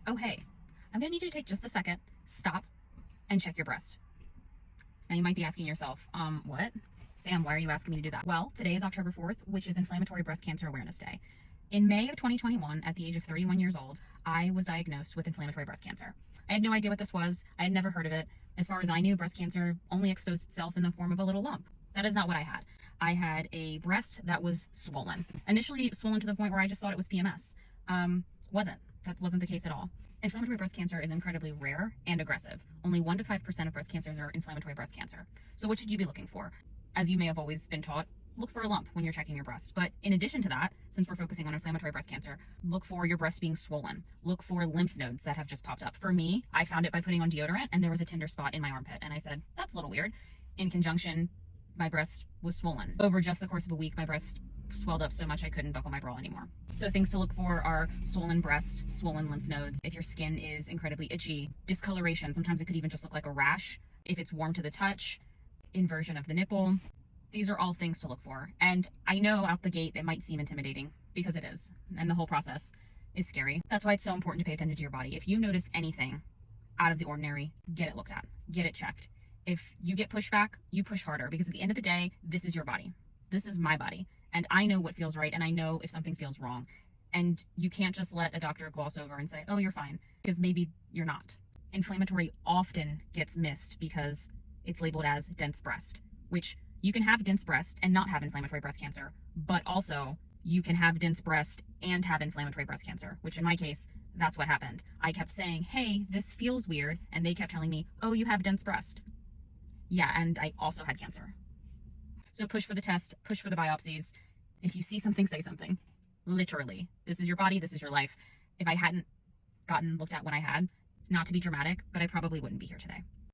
Oh, hey, I'm gonna need you to take just a second, stop, and check your breast. Now you might be asking yourself, what? Sam, why are you asking me to do that? Well, today is October 4th, which is Inflammatory Breast Cancer Awareness Day. In May of 2021, at the age of 31 years old, I was diagnosed with inflammatory breast cancer. I had no idea what this was. I had never heard of it. As far as I knew, breast cancer only exposed itself in the form of a little lump. That is not what I had. I had a breast that was swollen. Initially swollen to the point where I just thought it was PMS. Wasn't. That wasn't the case at all. Inflammatory breast cancer is incredibly rare and aggressive. Only 1 to 5% of breast cancers are inflammatory breast cancer. So what should you be looking for? As you may have always been taught, look for a lump when you're checking your breast. But in addition to that, since we're focusing on inflammatory breast cancer, look for your breast being swollen. Look for lymph nodes that have just popped up. For me, I found it by putting on deodorant and there was a tender spot in my armpit. And I said, that's a little weird. In conjunction, my breast was swollen. Over just the course of a week, my breast swelled up so much I couldn't buckle my bra anymore. So things to look for are swollen breast, swollen lymph nodes. If your skin is incredibly itchy, discoloration, sometimes it could even just look like a rash. If it's warm to the touch, inversion of the nipple. These are all things to look for. And I know out the gate it might seem intimidating, because it is. And the whole process is scary. That's why it's so important to pay attention to your body. If you notice anything out of the ordinary, get it looked at, get it checked. If you get pushback, you push harder, because at the end of the day, this is your body. This is my body. And I know what feels right, and I know if something feels wrong. And you can't just let a doctor gloss over and say, oh, you're fine, because maybe you're not. Inflammatory often gets missed because it's labeled as dense breast, which you can have dense breast and not have inflammatory breast cancer, but also you can have dense breast and have inflammatory breast cancer, which in my case, that's what happened. I kept saying, hey, this feels weird. And they kept telling me, oh, you have dense breast. Yeah, and I also had cancer. So push for the test, push for the biopsies. If you see something, say something. Literally. This is your body, this is your life. If I hadn't gotten looked at when I had, not to be dramatic, but I probably wouldn't be here today.